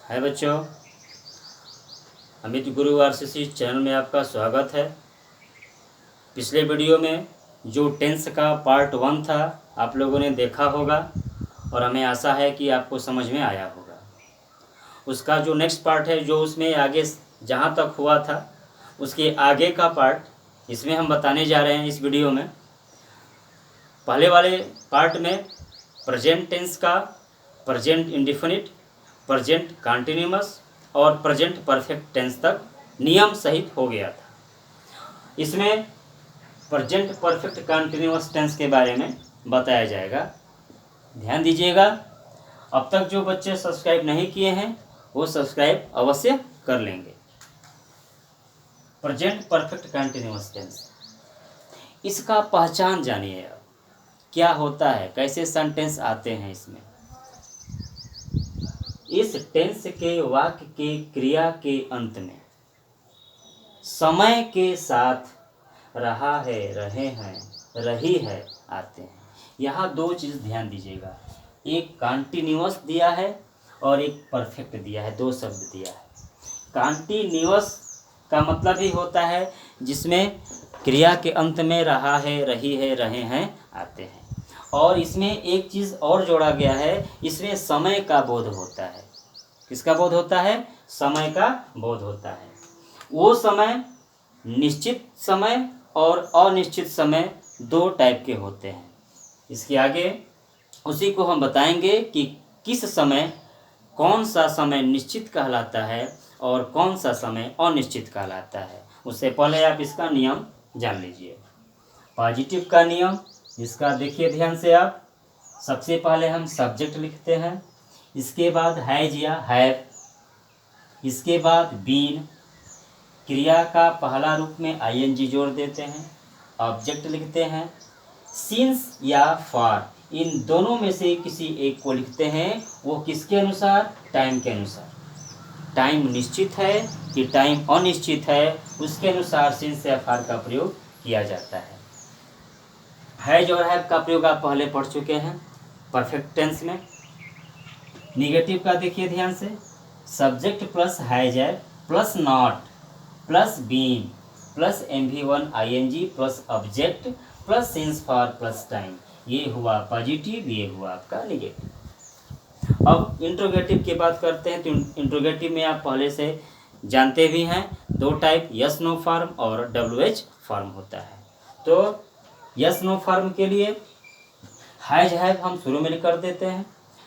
हाय बच्चों, अमित गुरु RCC channel में आपका स्वागत है। पिछले वीडियो में जो टेंस का पार्ट 1 था आप लोगों ने देखा होगा और हमें आशा है कि आपको समझ में आया होगा। उसका जो नेक्स्ट पार्ट है, जो उसमें आगे जहाँ तक हुआ था उसके आगे का पार्ट इसमें हम बताने जा रहे हैं इस वीडियो में। पहले वाले पार्ट में प्रेजेंट टेंस का प्रेजेंट इंडेफिनिट, प्रेजेंट कंटीन्यूअस और प्रेजेंट परफेक्ट टेंस तक नियम सहित हो गया था। इसमें प्रेजेंट परफेक्ट कंटीन्यूअस टेंस के बारे में बताया जाएगा। ध्यान दीजिएगा, अब तक जो बच्चे सब्सक्राइब नहीं किए हैं वो सब्सक्राइब अवश्य कर लेंगे। प्रेजेंट परफेक्ट कंटीन्यूअस टेंस, इसका पहचान जानिए। अब क्या होता है, कैसे सेंटेंस आते हैं इसमें। इस टेंस के वाक्य के क्रिया के अंत में समय के साथ रहा है, रहे हैं, रही है आते हैं। यहाँ दो चीज़ ध्यान दीजिएगा, एक कंटीन्यूअस दिया है और एक परफेक्ट दिया है, दो शब्द दिया है। कंटीन्यूअस का मतलब ही होता है जिसमें क्रिया के अंत में रहा है, रही है, रहे हैं आते हैं। और इसमें एक चीज़ और जोड़ा गया है, इसमें समय का बोध होता है। किसका बोध होता है? समय का बोध होता है। वो समय निश्चित समय और अनिश्चित समय दो टाइप के होते हैं। इसके आगे उसी को हम बताएंगे कि किस समय कौन सा समय निश्चित कहलाता है और कौन सा समय अनिश्चित कहलाता है। उससे पहले आप इसका नियम जान लीजिए। पॉजिटिव का नियम, इसका देखिए ध्यान से आप। सबसे पहले हम सब्जेक्ट लिखते हैं, इसके बाद हैज या हैव, इसके बाद बीन, क्रिया का पहला रूप में आईएनजी जोड़ देते हैं, ऑब्जेक्ट लिखते हैं, सिंस या फॉर, इन दोनों में से किसी एक को लिखते हैं। वो किसके अनुसार? टाइम के अनुसार। टाइम निश्चित है कि टाइम अनिश्चित है, उसके अनुसार सिंस या फॉर का प्रयोग किया जाता है। हैज और हैव का प्रयोग आप पहले पढ़ चुके हैं परफेक्ट टेंस में। निगेटिव का देखिए ध्यान से, subject plus has have plus not plus been plus MV1 ING plus object plus since for plus time, ये हुआ पॉजिटिव, ये हुआ आपका निगेटिव। अब इंट्रोगेटिव की बात करते हैं तो इंट्रोगेटिव में आप पहले से जानते भी हैं, दो टाइप, यस नो फॉर्म और WH फॉर्म होता है। तो यस नो फॉर्म के लिए हैज हैव हम शुरू में कर देते हैं।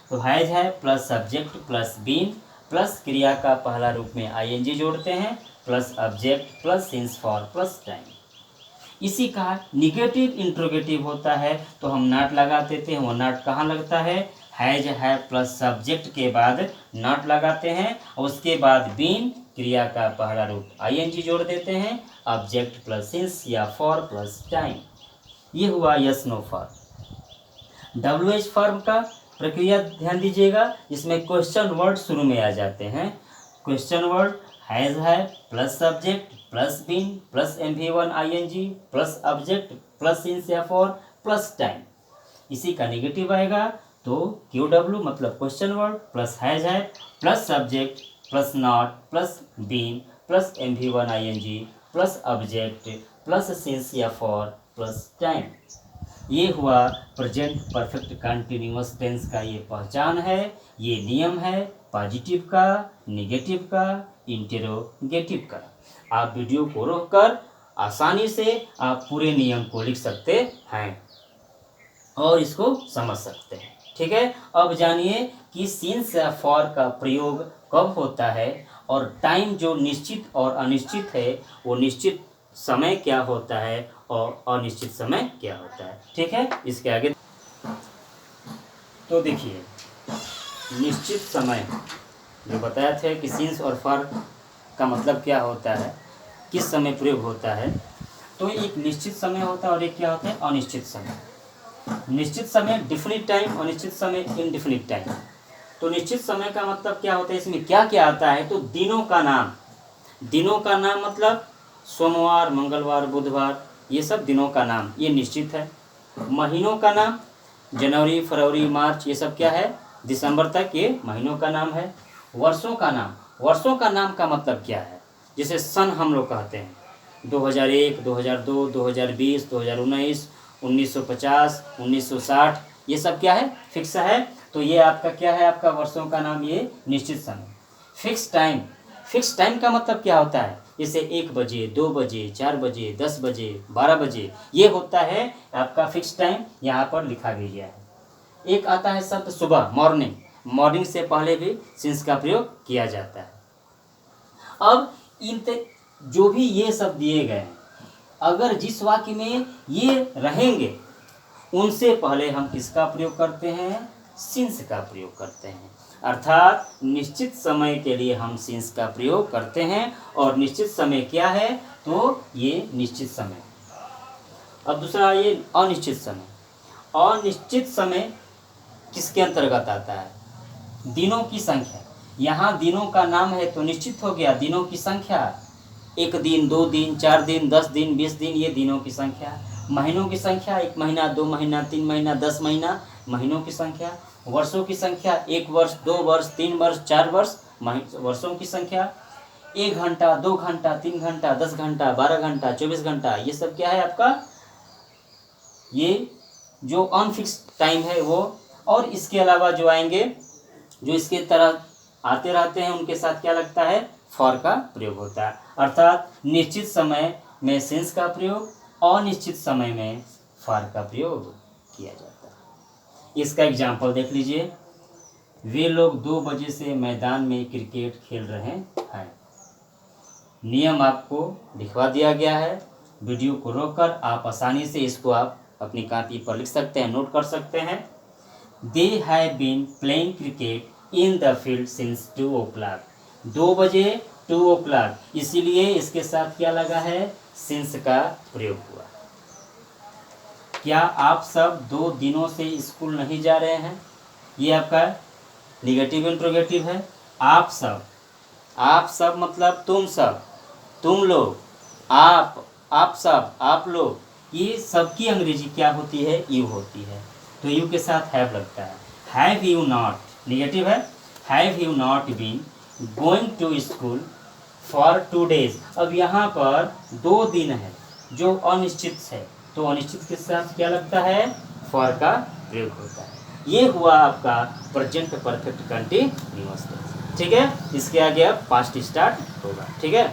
तो has have plus subject plus been plus क्रिया का पहला रूप में ING जोड़ते हैं plus object plus since for plus time. इसी का निगेटिव इंट्रोगेटिव होता है तो हम नॉट लगा देते हैं। वो नॉट कहाँ लगता है? हैज हैव प्लस सब्जेक्ट के बाद नॉट लगाते हैं और उसके बाद बीन, क्रिया का पहला रूप ING जोड़ देते हैं, ऑब्जेक्ट प्लस सिंस या फॉर प्लस टाइम। ये हुआ yes no form. WH form का प्रक्रिया ध्यान दीजिएगा, इसमें क्वेश्चन वर्ड शुरू में आ जाते हैं। Question word has have plus subject plus been plus MV1 ING plus object plus since या फॉर प्लस टाइम। इसी का निगेटिव आएगा तो QW मतलब question word plus has have plus subject plus not plus been plus MV1 ING plus object plus since या for plus time. ये हुआ present perfect continuous tense का, ये पहचान है, ये नियम है पॉजिटिव का, निगेटिव का, इंटेरोगेटिव का। आप वीडियो को रोककर आसानी से आप पूरे नियम को लिख सकते हैं और इसको समझ सकते हैं। ठीक है, अब जानिए कि सिंस या फॉर का प्रयोग कब होता है और टाइम जो निश्चित और अनिश्चित है वो निश्चित समय क्या होता है और अनिश्चित समय क्या होता है। ठीक है, इसके आगे तो देखिए, निश्चित समय जो बताया थे कि सिंस और फॉर का मतलब क्या होता है, किस समय प्रयोग होता है। तो एक निश्चित समय होता है और एक क्या होता है? अनिश्चित समय। निश्चित समय डिफिनिट टाइम, अनिश्चित समय इनडिफिनिट टाइम। तो निश्चित समय का मतलब क्या होता है, इसमें क्या क्या आता है? तो दिनों का नाम, दिनों का नाम मतलब सोमवार, मंगलवार, बुधवार, ये सब दिनों का नाम, ये निश्चित है। महीनों का नाम जनवरी, फरवरी, मार्च, ये सब क्या है? दिसंबर तक, ये महीनों का नाम है। वर्षों का नाम का मतलब क्या है? जैसे सन हम लोग कहते हैं 2001, 2002, 2020, 2019, 1950, 1960, ये सब क्या है? फिक्स है। तो ये आपका क्या है? आपका वर्षों का नाम ये निश्चित समय। फिक्स टाइम का मतलब क्या होता है? जैसे 1 बजे, 2 बजे, 4 बजे, 10 बजे, 12 बजे, ये होता है आपका फिक्स टाइम, यहाँ पर लिखा भी गया है। एक आता है शब्द सुबह, मॉर्निंग से पहले भी सिंस का प्रयोग किया जाता है। अब जो भी ये सब दिए गए हैं, अगर जिस वाक्य में ये रहेंगे उनसे पहले हम किसका प्रयोग करते हैं? सिंस का प्रयोग करते हैं। अर्थात निश्चित समय के लिए हम सिंस का प्रयोग करते हैं। और निश्चित समय क्या है? तो ये निश्चित समय। अब दूसरा ये अनिश्चित समय। अनिश्चित समय किसके अंतर्गत आता है? दिनों की संख्या। यहाँ दिनों का नाम है तो निश्चित हो गया। दिनों की संख्या 1 दिन, 2 दिन, 4 दिन, 10 दिन, 20 दिन, ये दिनों की संख्या। महीनों की संख्या 1 महीना, 2 महीना, 3 महीना, 10 महीना, महीनों की संख्या। वर्षों की संख्या 1 वर्ष, 2 वर्ष, 3 वर्ष, 4 वर्ष, वर्षों की संख्या। 1 घंटा, 2 घंटा, 3 घंटा, 10 घंटा, 12 घंटा, 24 घंटा, ये सब क्या है आपका? ये जो अनफिक्स टाइम है वो। और इसके अलावा जो आएंगे, जो इसके तरह आते रहते हैं, उनके साथ क्या लगता है? फॉर का प्रयोग होता है। अर्थात निश्चित समय में सिंस का प्रयोग, अनिश्चित समय में फॉर का प्रयोग किया जाता है। इसका एग्जाम्पल देख लीजिए। वे लोग 2 बजे से मैदान में क्रिकेट खेल रहे हैं। नियम आपको दिखवा दिया गया है। वीडियो को रोककर आप आसानी से इसको आप अपनी कॉपी पर लिख सकते हैं, नोट कर सकते हैं। They have been playing cricket in the field since 2 o'clock। 2 बजे, 2 o'clock, इसीलिए इसके साथ क्या लगा है? सिंस का प्रयोग हुआ। क्या आप सब 2 दिनों से स्कूल नहीं जा रहे हैं? ये आपका निगेटिव इंट्रोगेटिव है। आप सब मतलब तुम सब, तुम लोग, आप सब, आप लोग, ये सबकी अंग्रेजी क्या होती है? यू होती है। तो यू के साथ हैव लगता है। हैव यू नॉट, निगेटिव है। Have you not been going to school for 2 days। अब यहाँ पर 2 दिन है जो अनिश्चित है, तो अनिश्चित के साथ क्या लगता है? फॉर का प्रयोग होता है। ये हुआ आपका प्रेजेंट परफेक्ट कंटीन्यूअस टेंस। ठीक है, इसके आगे अब पास्ट स्टार्ट होगा। ठीक है,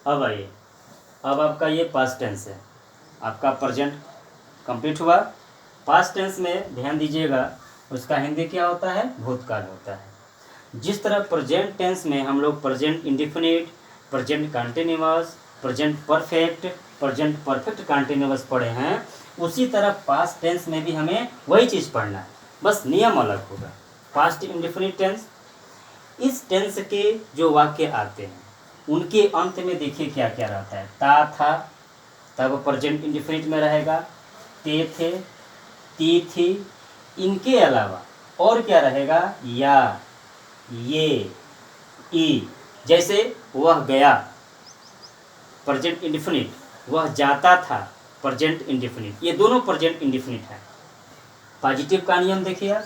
अब आइए, अब आपका ये पास्ट टेंस है। आपका प्रेजेंट कंप्लीट हुआ। पास्ट टेंस में ध्यान दीजिएगा, उसका हिंदी क्या होता है? भूतकाल होता है। जिस तरह प्रेजेंट टेंस में हम लोग present indefinite, present continuous, present perfect continuous पढ़े हैं, उसी तरह पास्ट टेंस में भी हमें वही चीज़ पढ़ना है, बस नियम अलग होगा। पास्ट इंडिफिनिट टेंस, इस टेंस के जो वाक्य आते हैं उनके अंत में देखिए क्या क्या रहता है। ता था, तब प्रेजेंट इंडिफिनिट में रहेगा। ते थे, ती थी, इनके अलावा और क्या रहेगा? या, ये, ई। जैसे वह गया, प्रेजेंट इंडिफिनिट, वह जाता था, प्रेजेंट इंडिफिनिट, ये दोनों प्रेजेंट इंडिफिनिट है। पॉजिटिव का नियम देखिए आप।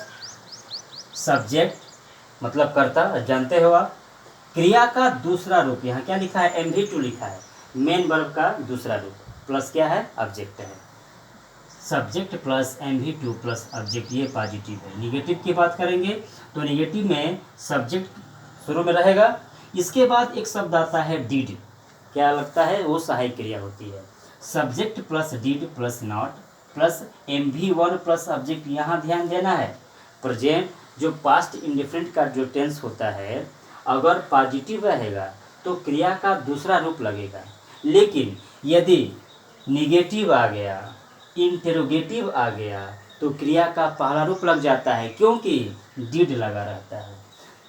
सब्जेक्ट मतलब कर्ता, जानते हो आप। क्रिया का दूसरा रूप, यहाँ क्या लिखा है? MV2 लिखा है। मेन वर्ब का दूसरा रूप प्लस क्या है? ऑब्जेक्ट है। Subject plus MV2 plus object, ये पॉजिटिव है। निगेटिव की बात करेंगे तो निगेटिव में सब्जेक्ट शुरू में रहेगा, इसके बाद एक शब्द आता है डिड। क्या लगता है? वो सहायक क्रिया होती है। Subject plus did plus not plus MV1 plus object. यहाँ ध्यान देना है, प्रेजेंट जो पास्ट इंडिफिनिट का जो टेंस होता है, अगर पॉजिटिव रहेगा तो क्रिया का दूसरा रूप लगेगा। लेकिन यदि निगेटिव आ गया, इंटेरोगेटिव आ गया, तो क्रिया का पहला रूप लग जाता है, क्योंकि डिड लगा रहता है।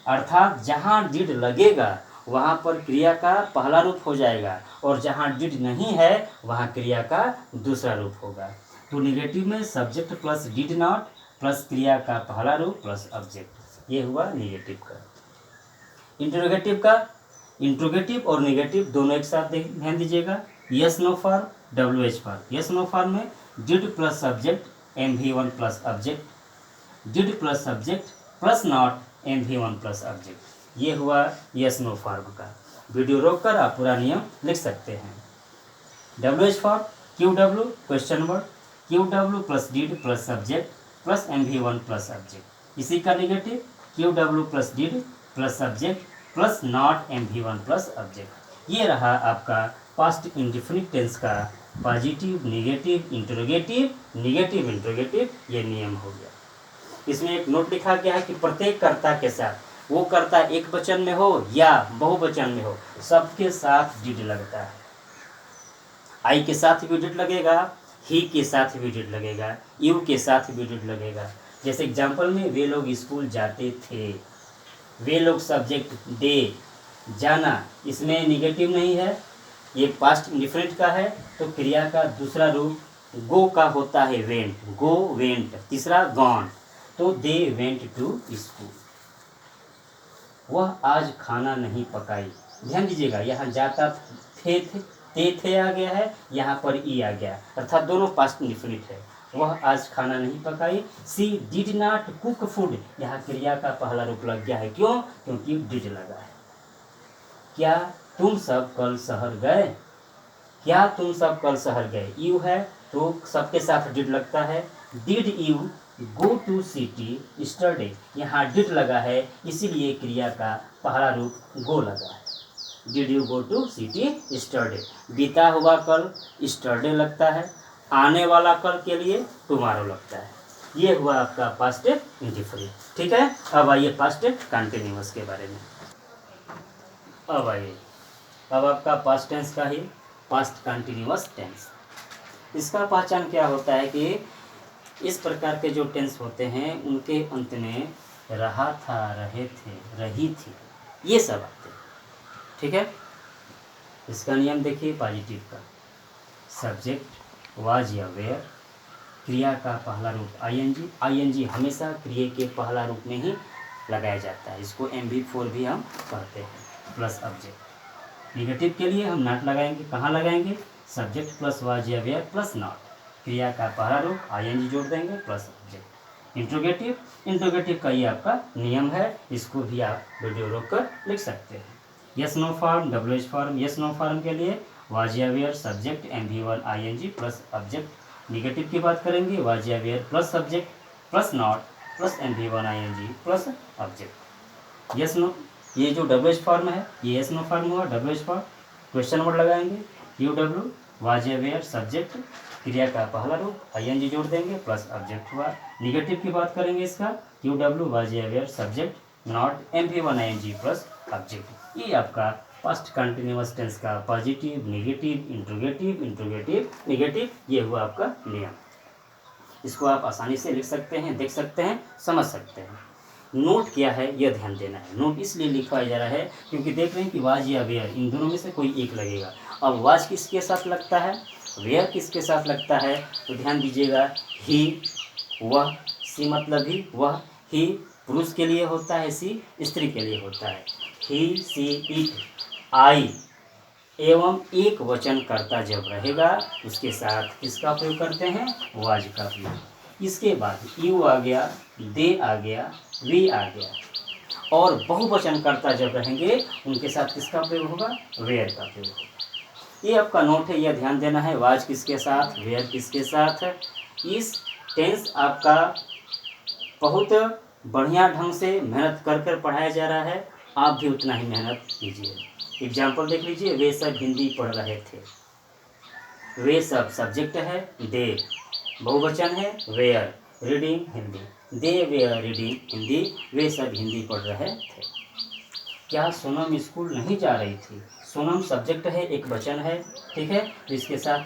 अर्थात जहाँ डिड लगेगा वहाँ पर क्रिया का पहला रूप हो जाएगा, और जहाँ डिड नहीं है वहाँ क्रिया का दूसरा रूप होगा। तो निगेटिव में subject plus did not plus क्रिया का पहला रूप प्लस ऑब्जेक्ट, ये हुआ निगेटिव का। इंटरोगेटिव का, इंट्रोगेटिव और नेगेटिव दोनों एक साथ ध्यान दीजिएगा। Yes no form, WH form. Yes no form में did plus subject MV1 plus object, did plus subject plus not MV1 plus object. ये हुआ यस नो फॉर्म का। वीडियो रोक कर आप पूरा नियम लिख सकते हैं। WH form QW question word QW plus did plus subject plus MV1 plus object. इसी का negative QW plus did plus subject plus not MV1 plus object. ये रहा आपका पास्ट इंडिफिनिट टेंस का पॉजिटिव नेगेटिव इंट्रोगेटिव ये नियम हो गया। इसमें एक नोट लिखा गया है कि प्रत्येक कर्ता के साथ, वो कर्ता एक वचन में हो या बहुवचन में हो, सबके साथ डिड लगता है। आई के साथ भी डिड लगेगा, ही के साथ भी डिड लगेगा, यू के साथ भी डिड लगेगा। जैसे एग्जाम्पल में वे लोग स्कूल जाते थे, वे लोग सब्जेक्ट दे, जाना, इसमें निगेटिव नहीं है, ये पास्ट इंडिफरेंट का है, तो क्रिया का दूसरा रूप गो का होता है वेंट, गो वेंट, तीसरा गॉन, तो दे वेंट टू स्कूल। वह आज खाना नहीं पकाई। ध्यान दीजिएगा, यहाँ जाता थे आ गया है, यहाँ पर ई आ गया, अर्थात दोनों पास्ट इंडिफिनिट है। वह आज खाना नहीं पकाई। सी डिड नॉट कुक फूड, यहाँ क्रिया का पहला रूप लग गया है। क्यों? क्योंकि डिड लगा है। क्या तुम सब कल शहर गए? क्या तुम सब कल शहर गए? यू है तो सबके साथ डिड लगता है। Did you go to city yesterday, यहाँ डिड लगा है, इसीलिए क्रिया का पहला रूप गो लगा है। Did you go to city yesterday, बीता हुआ कल यस्टरडे लगता है, आने वाला कल के लिए टुमारो लगता है। ये हुआ आपका पास्ट इंडिफरेंट। ठीक है, अब आइए पास्ट कंटिन्यूअस के बारे में। अब आइए, अब आपका पास्ट टेंस का ही पास्ट कंटिन्यूअस टेंस। इसका पहचान क्या होता है कि इस प्रकार के जो टेंस होते हैं उनके अंत में रहा था, रहे थे, रही थी, ये सब आते हैं। ठीक है, इसका नियम देखिए पॉजिटिव का। सब्जेक्ट वाज या वेयर, क्रिया का पहला रूप आईएनजी हमेशा क्रिया के पहला रूप में ही लगाया जाता है। इसको MV4 भी हम कहते हैं, प्लस ऑब्जेक्ट। निगेटिव के लिए हम नॉट लगाएंगे। कहाँ लगाएंगे? सब्जेक्ट प्लस वाज या वेयर प्लस नॉट, क्रिया का पहला रूप आईएनजी जोड़ देंगे प्लस ऑब्जेक्ट। इंट्रोगेटिव का ये आपका नियम है, इसको भी आप वीडियो रोक कर लिख सकते हैं। Yes no form WH form, yes no form के लिए वाज या were subject MV1 ING plus object. Negative की बात करेंगे वाज या were plus subject plus not plus MV1 ING plus object. Yes no, ये जो WH फॉर्म है ये यस नो फॉर्म हुआ। WH फॉर्म क्वेश्चन वर्ड लगाएंगे, UW वाज या वेयर सब्जेक्ट, क्रिया का पहला रूप ING जोड़ देंगे प्लस ऑब्जेक्ट हुआ। निगेटिव की बात करेंगे इसका QW वाज या were subject not MV1 ING plus object. ये आपका पास्ट कंटिन्यूअस टेंस का पॉजिटिव नेगेटिव निगेटिव ये हुआ आपका नियम। इसको आप आसानी से लिख सकते हैं, देख सकते हैं, समझ सकते हैं। नोट क्या है यह ध्यान देना है। नोट इसलिए लिखा जा रहा है क्योंकि देख रहे हैं कि वाज या वेयर इन दोनों में से कोई एक लगेगा। अब वाज किसके साथ लगता है, वेयर किसके साथ लगता है, तो ध्यान दीजिएगा। ही वह, सी मतलब ही वह, ही पुरुष के लिए होता है, सी स्त्री के लिए होता है। ही सी इट आई एवं एक वचन कर्ता जब रहेगा उसके साथ किसका प्रयोग करते हैं? वाज का प्रयोग। इसके बाद यू आ गया, दे आ गया, वी आ गया, और बहुवचन कर्ता जब रहेंगे उनके साथ किसका प्रयोग होगा? वेयर का प्रयोग होगा। ये आपका नोट है, यह ध्यान देना है। वाज किसके साथ, वेयर किसके साथ। इस टेंस आपका बहुत बढ़िया ढंग से मेहनत कर कर पढ़ाया जा रहा है, आप भी उतना ही मेहनत कीजिए। एग्जाम्पल देख लीजिए, वे सब हिंदी पढ़ रहे थे। वे सब सब्जेक्ट है, दे बहुवचन है, were reading Hindi, they were reading Hindi, वे सब हिंदी पढ़ रहे थे। क्या सोनम स्कूल नहीं जा रही थी? सोनम सब्जेक्ट है, एक वचन है, ठीक है, तो इसके साथ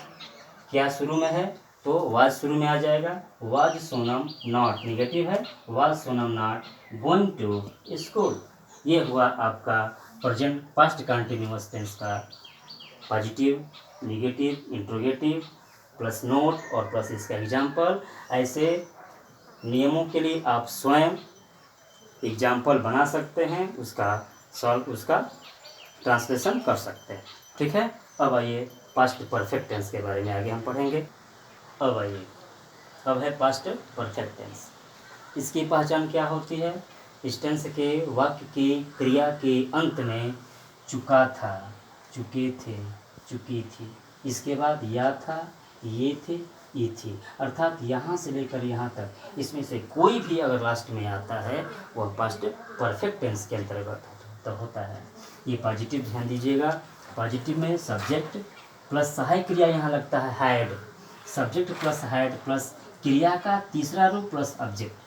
क्या शुरू में है, तो वाज शुरू में आ जाएगा। वाज सोनम नॉट निगेटिव है, was Sonam not going to school. ये हुआ आपका प्रेजेंट पास्ट कंटिन्यूअस टेंस का positive negative interrogative plus note और प्लस इसका एग्जाम्पल। ऐसे नियमों के लिए आप स्वयं एग्जाम्पल बना सकते हैं, उसका ट्रांसलेशन कर सकते हैं। ठीक है, अब आइए पास्ट परफेक्ट टेंस के बारे में आगे हम पढ़ेंगे। अब है पास्ट परफेक्ट टेंस। इसकी पहचान क्या होती है? इस टेंस के वाक्य की क्रिया के अंत में चुका था, चुके थे, चुकी थी, इसके बाद या था, ये थे, ये थी, अर्थात यहाँ से लेकर यहाँ तक इसमें से कोई भी अगर लास्ट में आता है वह पास्ट परफेक्ट टेंस के अंतर्गत तो होता है। ये पॉजिटिव ध्यान दीजिएगा, पॉजिटिव में सब्जेक्ट प्लस सहायक क्रिया यहाँ लगता है had, subject plus had plus क्रिया का तीसरा रूप प्लस ऑब्जेक्ट।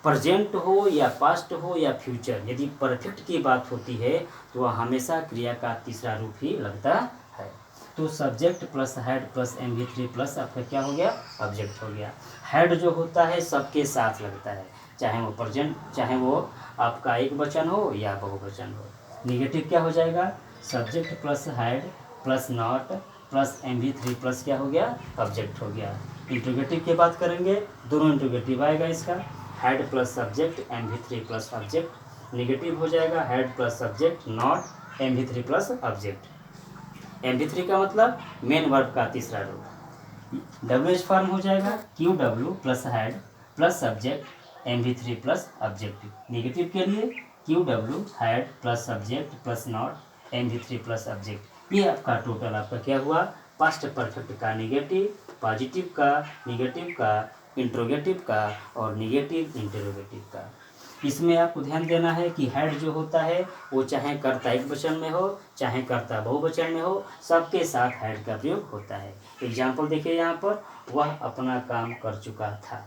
प्रेजेंट हो या पास्ट हो या फ्यूचर, यदि परफेक्ट की बात होती है तो वह हमेशा क्रिया का तीसरा रूप ही लगता है। तो subject plus had plus MV3 plus आपका क्या हो गया, ऑब्जेक्ट हो गया। हैड जो होता है सबके साथ लगता है, चाहे वो प्रेजेंट, चाहे वो आपका एक वचन हो या बहुवचन हो। निगेटिव क्या हो जाएगा, subject plus had plus not plus MV3 plus क्या हो गया, ऑब्जेक्ट हो गया। इंट्रोगेटिव की बात करेंगे, दोनों इंट्रोगेटिव आएगा इसका, had plus subject MV3 plus object. Negative हो जाएगा had plus subject not MV3 plus object. MV3 का मतलब मेन वर्ब का तीसरा रूप। WH फॉर्म हो जाएगा QW plus had plus subject MV3 plus object. Negative के लिए QW had plus subject plus not MV3 plus object. ये आपका टोटल आपका क्या हुआ, पास्ट परफेक्ट का निगेटिव, पॉजिटिव का, निगेटिव का, इंट्रोगेटिव का और निगेटिव इंटरोगेटिव का। इसमें आपको ध्यान देना है कि हैड जो होता है वो चाहे कर्ता एक वचन में हो चाहे कर्ता बहुवचन में हो, सबके साथ हैड का प्रयोग होता है। एग्जाम्पल देखिए यहाँ पर, वह अपना काम कर चुका था,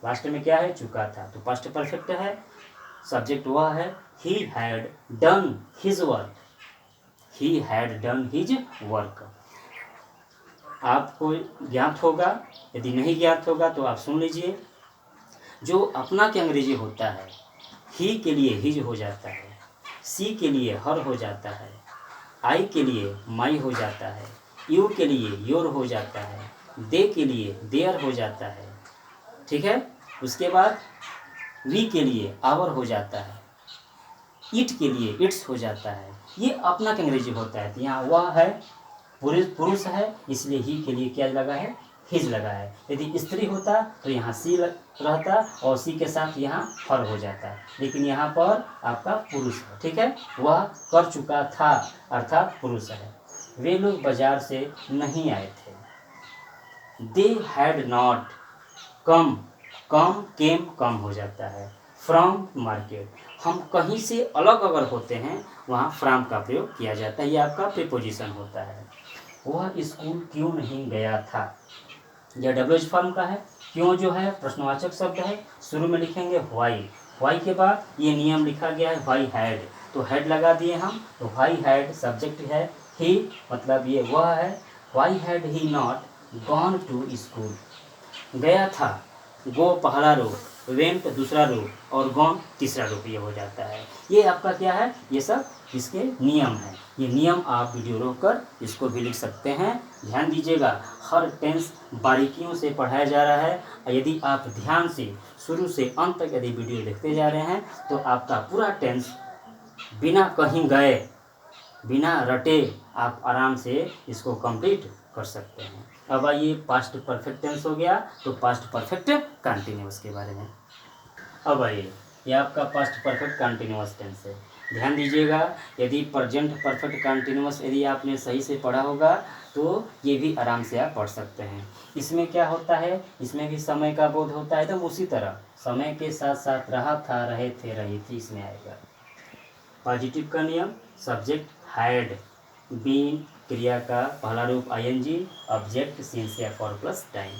लास्ट में क्या है, चुका था, तो पास्ट परफेक्ट है। सब्जेक्ट वह है, he had done his work, he had done his work. आपको ज्ञात होगा, यदि नहीं ज्ञात होगा तो आप सुन लीजिए। जो अपना के अंग्रेजी होता है, ही के लिए हिज हो जाता है, सी के लिए हर हो जाता है, आई के लिए माई हो जाता है, यू के लिए योर हो जाता है, दे के लिए देयर हो जाता है, ठीक है। उसके बाद वी के लिए आवर हो जाता है, इट के लिए इट्स हो जाता है। ये अपना के अंग्रेजी होता है। तो यहाँ वह है पुरुष है, इसलिए ही के लिए क्या लगा है, हिज लगा है। यदि स्त्री होता तो यहाँ सी रहता और सी के साथ यहाँ हर हो जाता, लेकिन यहाँ पर आपका पुरुष है, ठीक है। वह कर चुका था अर्थात पुरुष है। वे लोग बाजार से नहीं आए थे, दे हैड नॉट कम, कम केम कम हो जाता है, फ्रॉम मार्केट। हम कहीं से अलग अगर होते हैं वहाँ फ्रॉम का प्रयोग किया जाता है, ये आपका प्रीपोजिशन होता है। वह स्कूल क्यों नहीं गया था, यह WH फॉर्म का है। क्यों जो है प्रश्नवाचक शब्द है, शुरू में लिखेंगे व्हाई, व्हाई के बाद ये नियम लिखा गया है व्हाई हैड, तो हैड लगा दिए हम, तो व्हाई हैड सब्जेक्ट है, ही मतलब ये वह है। Why had he not gone to school, गया था, गो पहला रूप, वेंट दूसरा रूप और गॉन तीसरा रूप ये हो जाता है। ये आपका क्या है, ये सब इसके नियम हैं। ये नियम आप वीडियो रोककर इसको भी लिख सकते हैं। ध्यान दीजिएगा, हर टेंस बारीकियों से पढ़ाया जा रहा है। यदि आप ध्यान से शुरू से अंत तक यदि वीडियो देखते जा रहे हैं तो आपका पूरा टेंस बिना कहीं गए, बिना रटे आप आराम से इसको कंप्लीट कर सकते हैं। अब आइए पास्ट परफेक्ट टेंस हो गया, तो पास्ट परफेक्ट कंटिन्यूअस के बारे में। अब आइए, ये आपका पास्ट परफेक्ट कंटिन्यूअस टेंस है। ध्यान दीजिएगा, यदि प्रेजेंट परफेक्ट कंटिन्यूअस यदि आपने सही से पढ़ा होगा तो ये भी आराम से आप पढ़ सकते हैं। इसमें क्या होता है, इसमें भी समय का बोध होता है, एकदम उसी तरह समय के साथ साथ रहा था, रहे थे, रही थी, इसमें आएगा। पॉजिटिव का नियम, सब्जेक्ट हैड, बीन क्रिया का पहला रूप ING, ऑब्जेक्ट सिंस या फॉर प्लस टाइम।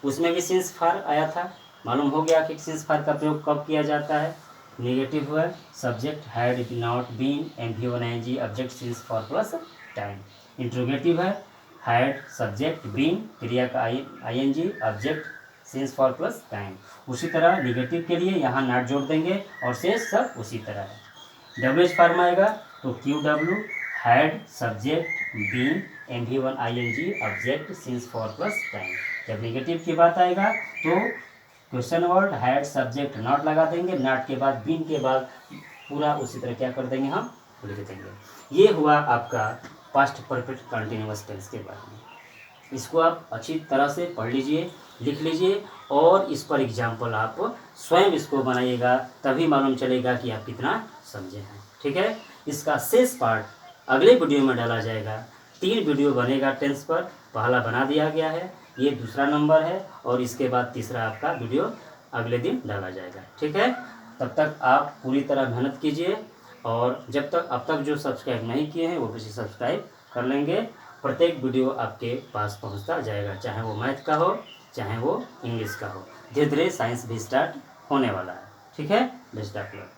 उसमें भी सिंस फॉर आया था, मालूम हो गया कि सिंस फॉर का प्रयोग कब किया जाता है। नेगेटिव हुआ, subject had not been, MV1 ING, object since for plus time. Interrogative है, हैड सब्जेक्ट बीन क्रिया का ING, object since for plus time. उसी तरह निगेटिव के लिए यहाँ नॉट जोड़ देंगे और शेष सब उसी तरह है। WH फॉर्म आएगा तो QW had subject been, MV1 ING, object since for plus time. जब निगेटिव की बात आएगा तो question word had subject not लगा देंगे, नॉट के बाद बीन के बाद पूरा उसी तरह क्या कर देंगे, हम लिख देंगे। ये हुआ आपका पास्ट परफेक्ट कंटिन्यूअस टेंस के बारे में। इसको आप अच्छी तरह से पढ़ लीजिए, लिख लीजिए और इस पर एग्जाम्पल आप स्वयं इसको बनाइएगा, तभी मालूम चलेगा कि आप कितना समझे हैं। ठीक है, इसका शेष पार्ट अगले वीडियो में डाला जाएगा। 3 वीडियो बनेगा टेंस पर, पहला बना दिया गया है, ये दूसरा नंबर है, और इसके बाद तीसरा आपका वीडियो अगले दिन डाला जाएगा। ठीक है, तब तक आप पूरी तरह मेहनत कीजिए, और जब तक अब तक जो सब्सक्राइब नहीं किए हैं वो भी सब्सक्राइब कर लेंगे। प्रत्येक वीडियो आपके पास पहुंचता जाएगा, चाहे वो मैथ का हो चाहे वो इंग्लिश का हो। धीरे धीरे साइंस भी स्टार्ट होने वाला है। ठीक है, बेस्ट ऑफ लक।